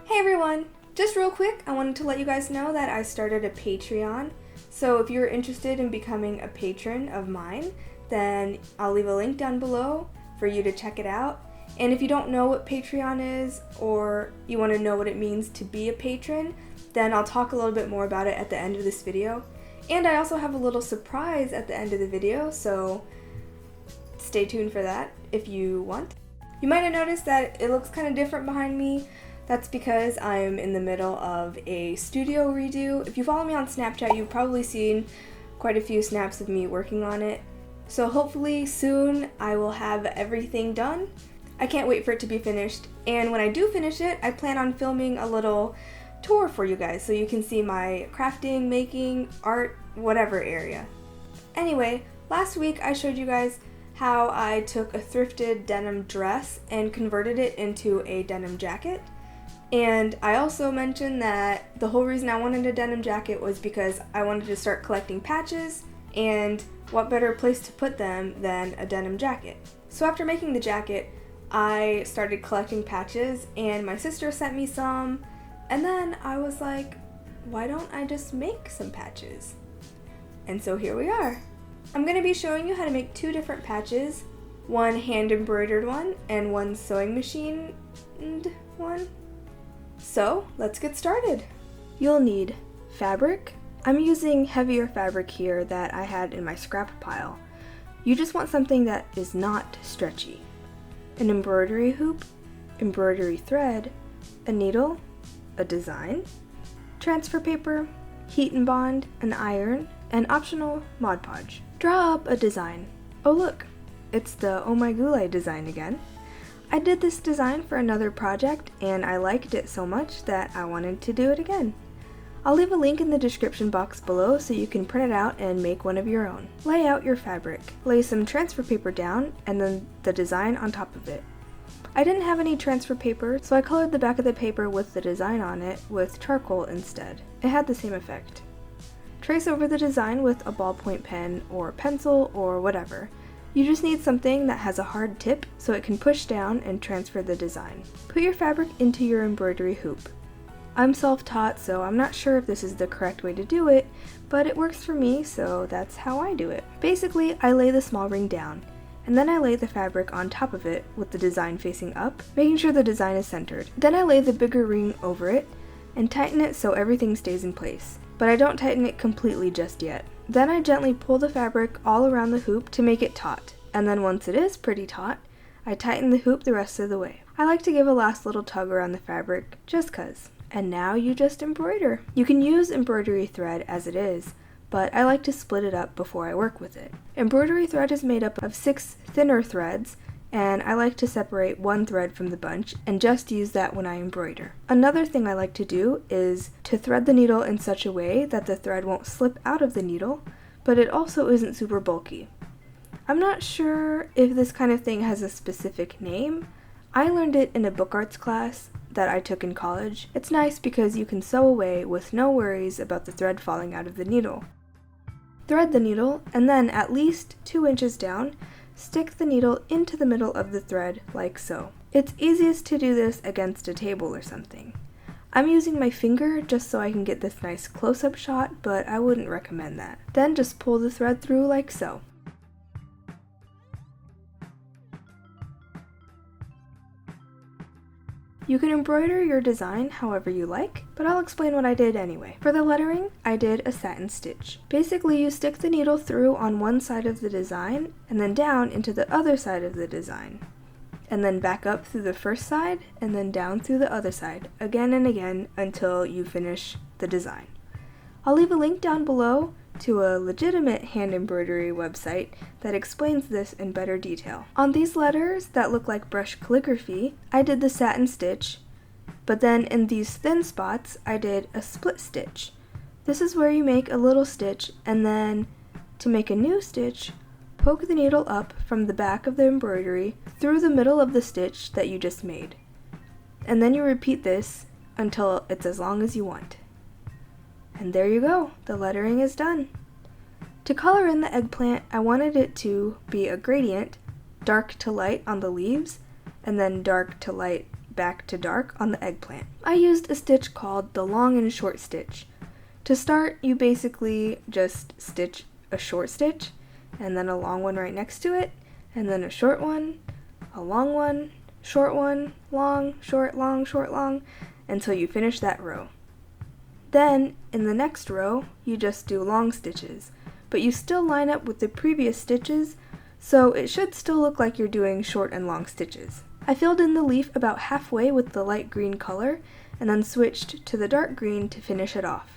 Hey everyone! Just real quick, I wanted to let you guys know that I started a Patreon. So if you're interested in becoming a patron of mine, then I'll leave a link down below for you to check it out. And if you don't know what Patreon is, or you want to know what it means to be a patron, then I'll talk a little bit more about it at the end of this video. And I also have a little surprise at the end of the video, so stay tuned for that if you want. You might have noticed that it looks kind of different behind me. That's because I'm in the middle of a studio redo. If you follow me on Snapchat, you've probably seen quite a few snaps of me working on it. So hopefully soon I will have everything done. I can't wait for it to be finished. And when I do finish it, I plan on filming a little tour for you guys so you can see my crafting, making, art, whatever area. Anyway, last week I showed you guys how I took a thrifted denim dress and converted it into a denim jacket. And I also mentioned that the whole reason I wanted a denim jacket was because I wanted to start collecting patches, and what better place to put them than a denim jacket. So after making the jacket, I started collecting patches, and my sister sent me some, and then I was like, why don't I just make some patches? And so here we are. I'm going to be showing you how to make two different patches, one hand embroidered one and one sewing machine one. So let's get started. You'll need fabric. I'm using heavier fabric here that I had in my scrap pile. You just want something that is not stretchy. An embroidery hoop, embroidery thread, a needle, a design, transfer paper, heat and bond, an iron, and optional Mod Podge. Draw up a design. Oh look, it's the Oh My Gulay design again. I did this design for another project and I liked it so much that I wanted to do it again. I'll leave a link in the description box below so you can print it out and make one of your own. Lay out your fabric. Lay some transfer paper down and then the design on top of it. I didn't have any transfer paper, so I colored the back of the paper with the design on it with charcoal instead. It had the same effect. Trace over the design with a ballpoint pen or pencil or whatever. You just need something that has a hard tip so it can push down and transfer the design. Put your fabric into your embroidery hoop. I'm self-taught, so I'm not sure if this is the correct way to do it, but it works for me, so that's how I do it. Basically, I lay the small ring down, and then I lay the fabric on top of it with the design facing up, making sure the design is centered. Then I lay the bigger ring over it and tighten it so everything stays in place, but I don't tighten it completely just yet. Then I gently pull the fabric all around the hoop to make it taut, and then once it is pretty taut, I tighten the hoop the rest of the way. I like to give a last little tug around the fabric, just cause. And now you just embroider. You can use embroidery thread as it is, but I like to split it up before I work with it. Embroidery thread is made up of 6 thinner threads, and I like to separate one thread from the bunch and just use that when I embroider. Another thing I like to do is to thread the needle in such a way that the thread won't slip out of the needle, but it also isn't super bulky. I'm not sure if this kind of thing has a specific name. I learned it in a book arts class that I took in college. It's nice because you can sew away with no worries about the thread falling out of the needle. Thread the needle, and then at least 2 inches down, stick the needle into the middle of the thread like so. It's easiest to do this against a table or something. I'm using my finger just so I can get this nice close-up shot, but I wouldn't recommend that. Then just pull the thread through like so. You can embroider your design however you like, but I'll explain what I did anyway. For the lettering, I did a satin stitch. Basically, you stick the needle through on one side of the design, and then down into the other side of the design. And then back up through the first side, and then down through the other side, again and again until you finish the design. I'll leave a link down below to a legitimate hand embroidery website that explains this in better detail. On these letters that look like brush calligraphy, I did the satin stitch, but then in these thin spots, I did a split stitch. This is where you make a little stitch, and then to make a new stitch, poke the needle up from the back of the embroidery through the middle of the stitch that you just made. And then you repeat this until it's as long as you want. And there you go, the lettering is done. To color in the eggplant, I wanted it to be a gradient, dark to light on the leaves, and then dark to light back to dark on the eggplant. I used a stitch called the long and short stitch. To start, you basically just stitch a short stitch, and then a long one right next to it, and then a short one, a long one, short one, long, short, long, until you finish that row. Then, in the next row, you just do long stitches, but you still line up with the previous stitches, so it should still look like you're doing short and long stitches. I filled in the leaf about halfway with the light green color, and then switched to the dark green to finish it off.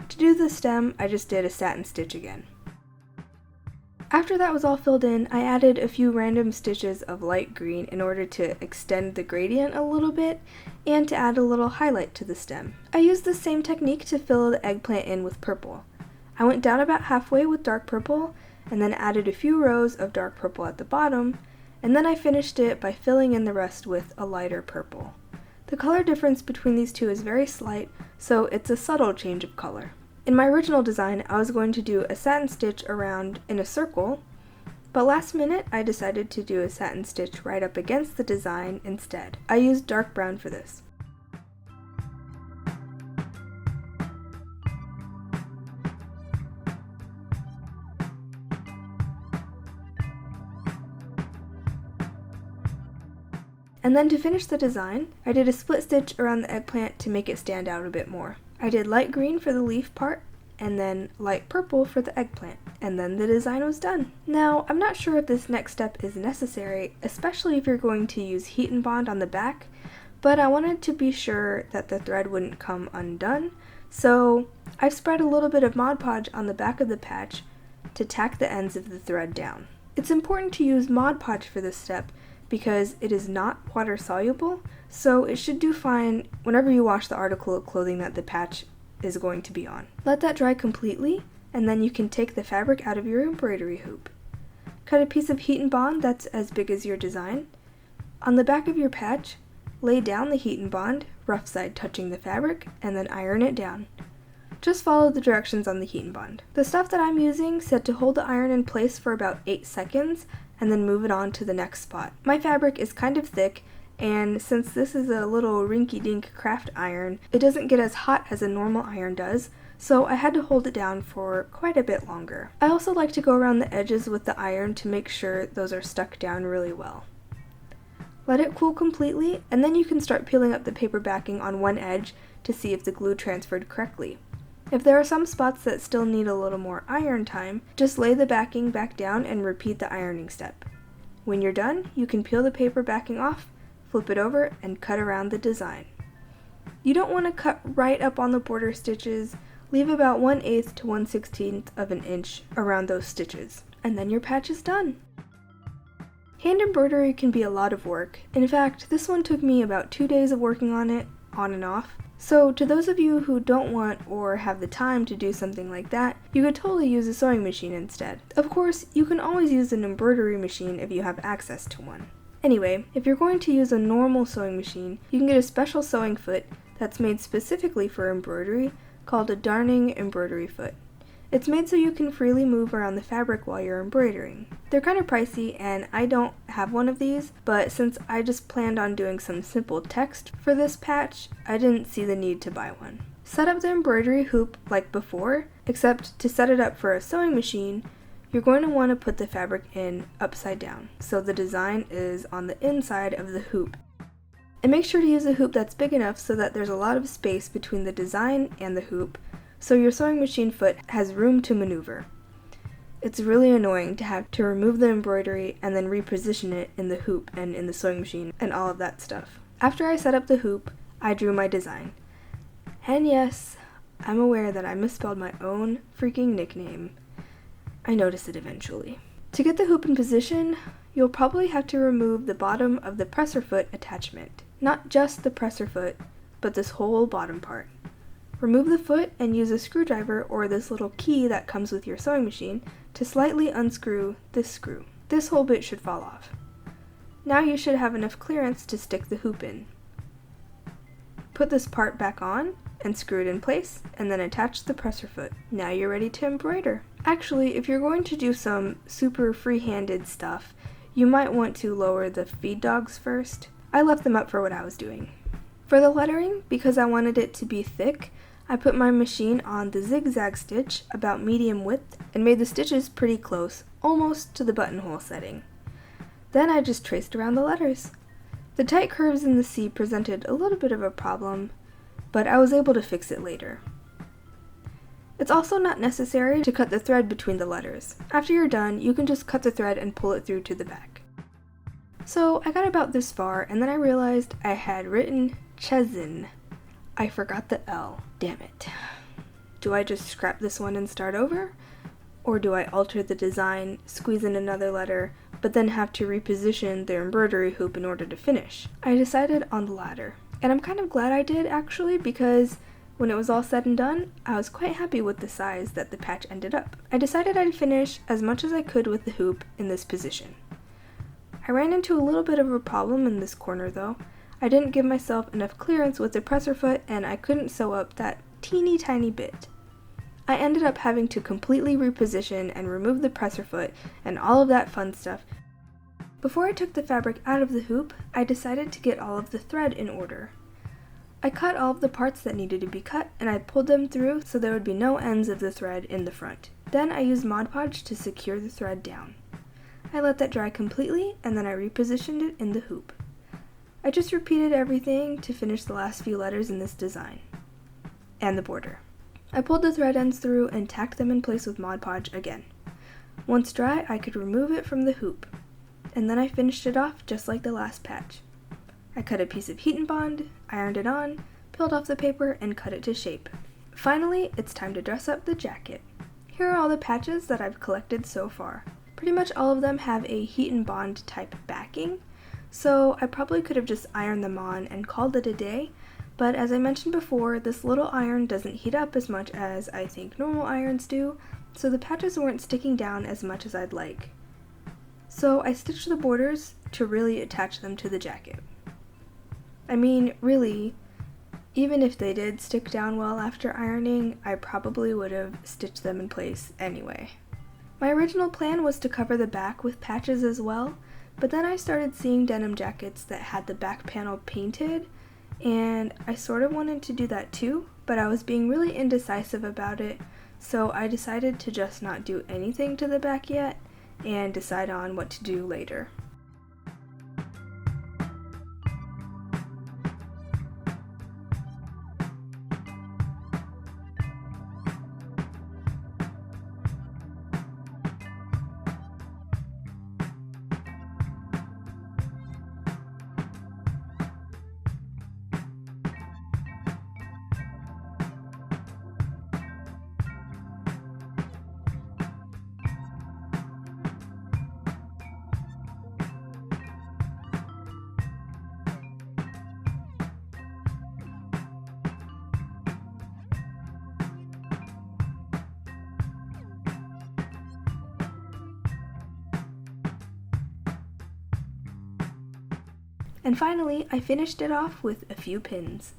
To do the stem, I just did a satin stitch again. After that was all filled in, I added a few random stitches of light green in order to extend the gradient a little bit and to add a little highlight to the stem. I used the same technique to fill the eggplant in with purple. I went down about halfway with dark purple and then added a few rows of dark purple at the bottom, and then I finished it by filling in the rest with a lighter purple. The color difference between these two is very slight, so it's a subtle change of color. In my original design, I was going to do a satin stitch around in a circle, but last minute I decided to do a satin stitch right up against the design instead. I used dark brown for this. And then to finish the design, I did a split stitch around the eggplant to make it stand out a bit more. I did light green for the leaf part, and then light purple for the eggplant, and then the design was done. Now, I'm not sure if this next step is necessary, especially if you're going to use heat and bond on the back, but I wanted to be sure that the thread wouldn't come undone, so I've spread a little bit of Mod Podge on the back of the patch to tack the ends of the thread down. It's important to use Mod Podge for this step because it is not water soluble, so it should do fine whenever you wash the article of clothing that the patch is going to be on. Let that dry completely, and then you can take the fabric out of your embroidery hoop. Cut a piece of heat and bond that's as big as your design. On the back of your patch, lay down the heat and bond, rough side touching the fabric, and then iron it down. Just follow the directions on the heat and bond. The stuff that I'm using said to hold the iron in place for about 8 seconds, and then move it on to the next spot. My fabric is kind of thick, and since this is a little rinky-dink craft iron, it doesn't get as hot as a normal iron does, so I had to hold it down for quite a bit longer. I also like to go around the edges with the iron to make sure those are stuck down really well. Let it cool completely, and then you can start peeling up the paper backing on one edge to see if the glue transferred correctly. If there are some spots that still need a little more iron time, just lay the backing back down and repeat the ironing step. When you're done, you can peel the paper backing off, flip it over, and cut around the design. You don't want to cut right up on the border stitches, leave about 1/8 to 1/16 of an inch around those stitches, and then your patch is done. Hand embroidery can be a lot of work. In fact, this one took me about 2 days of working on it, on and off. So to those of you who don't want or have the time to do something like that, you could totally use a sewing machine instead. Of course, you can always use an embroidery machine if you have access to one. Anyway, if you're going to use a normal sewing machine, you can get a special sewing foot that's made specifically for embroidery called a darning embroidery foot. It's made so you can freely move around the fabric while you're embroidering. They're kind of pricey, and I don't have one of these, but since I just planned on doing some simple text for this patch, I didn't see the need to buy one. Set up the embroidery hoop like before, except to set it up for a sewing machine, you're going to want to put the fabric in upside down, so the design is on the inside of the hoop. And make sure to use a hoop that's big enough so that there's a lot of space between the design and the hoop, so your sewing machine foot has room to maneuver. It's really annoying to have to remove the embroidery and then reposition it in the hoop and in the sewing machine and all of that stuff. After I set up the hoop, I drew my design. And yes, I'm aware that I misspelled my own freaking nickname. I noticed it eventually. To get the hoop in position, you'll probably have to remove the bottom of the presser foot attachment. Not just the presser foot, but this whole bottom part. Remove the foot and use a screwdriver or this little key that comes with your sewing machine to slightly unscrew this screw. This whole bit should fall off. Now you should have enough clearance to stick the hoop in. Put this part back on and screw it in place, and then attach the presser foot. Now you're ready to embroider. Actually, if you're going to do some super free-handed stuff, you might want to lower the feed dogs first. I left them up for what I was doing. For the lettering, because I wanted it to be thick, I put my machine on the zigzag stitch about medium width and made the stitches pretty close, almost to the buttonhole setting. Then I just traced around the letters. The tight curves in the C presented a little bit of a problem, but I was able to fix it later. It's also not necessary to cut the thread between the letters. After you're done, you can just cut the thread and pull it through to the back. So I got about this far, and then I realized I had written chezlin. I forgot the L. Damn it. Do I just scrap this one and start over? Or do I alter the design, squeeze in another letter, but then have to reposition the embroidery hoop in order to finish? I decided on the latter. And I'm kind of glad I did, actually, because when it was all said and done, I was quite happy with the size that the patch ended up. I decided I'd finish as much as I could with the hoop in this position. I ran into a little bit of a problem in this corner though. I didn't give myself enough clearance with the presser foot and I couldn't sew up that teeny tiny bit. I ended up having to completely reposition and remove the presser foot and all of that fun stuff. Before I took the fabric out of the hoop, I decided to get all of the thread in order. I cut all of the parts that needed to be cut and I pulled them through so there would be no ends of the thread in the front. Then I used Mod Podge to secure the thread down. I let that dry completely and then I repositioned it in the hoop. I just repeated everything to finish the last few letters in this design. And the border. I pulled the thread ends through and tacked them in place with Mod Podge again. Once dry, I could remove it from the hoop. And then I finished it off just like the last patch. I cut a piece of heat and bond, ironed it on, peeled off the paper, and cut it to shape. Finally, it's time to dress up the jacket. Here are all the patches that I've collected so far. Pretty much all of them have a heat and bond type backing, so I probably could have just ironed them on and called it a day, but as I mentioned before, this little iron doesn't heat up as much as I think normal irons do, so the patches weren't sticking down as much as I'd like. So I stitched the borders to really attach them to the jacket. I mean, really, even if they did stick down well after ironing, I probably would have stitched them in place anyway. My original plan was to cover the back with patches as well, but then I started seeing denim jackets that had the back panel painted, and I sort of wanted to do that too, but I was being really indecisive about it, so I decided to just not do anything to the back yet, and decide on what to do later. And finally, I finished it off with a few pins.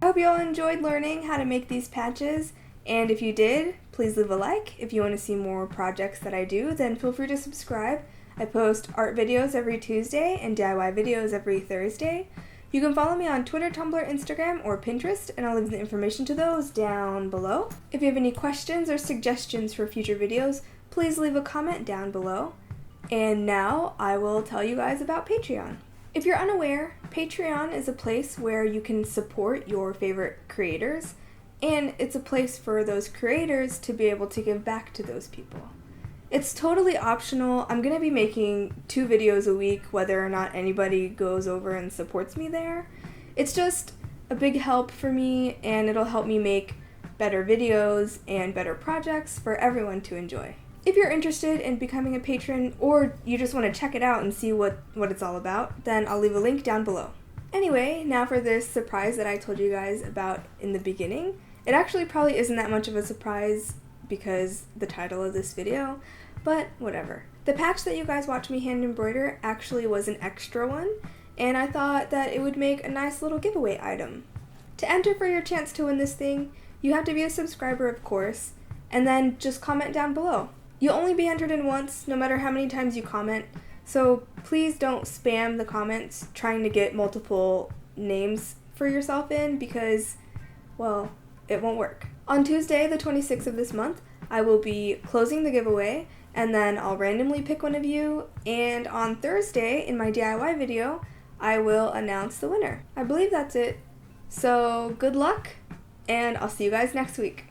I hope you all enjoyed learning how to make these patches, and if you did, please leave a like. If you want to see more projects that I do, then feel free to subscribe. I post art videos every Tuesday and DIY videos every Thursday. You can follow me on Twitter, Tumblr, Instagram, or Pinterest, and I'll leave the information to those down below. If you have any questions or suggestions for future videos, please leave a comment down below. And now I will tell you guys about Patreon. If you're unaware, Patreon is a place where you can support your favorite creators, and it's a place for those creators to be able to give back to those people. It's totally optional. I'm going to be making 2 videos a week whether or not anybody goes over and supports me there. It's just a big help for me, and it'll help me make better videos and better projects for everyone to enjoy. If you're interested in becoming a patron, or you just want to check it out and see what it's all about, then I'll leave a link down below. Anyway, now for this surprise that I told you guys about in the beginning. It actually probably isn't that much of a surprise because the title of this video, but whatever. The patch that you guys watched me hand embroider actually was an extra one, and I thought that it would make a nice little giveaway item. To enter for your chance to win this thing, You have to be a subscriber, of course, and then just comment down below. You'll only be entered in once, no matter how many times you comment, so please don't spam the comments trying to get multiple names for yourself in because, well, it won't work. On Tuesday, the 26th of this month, I will be closing the giveaway, and then I'll randomly pick one of you, and on Thursday, in my DIY video, I will announce the winner. I believe that's it. So, good luck, and I'll see you guys next week.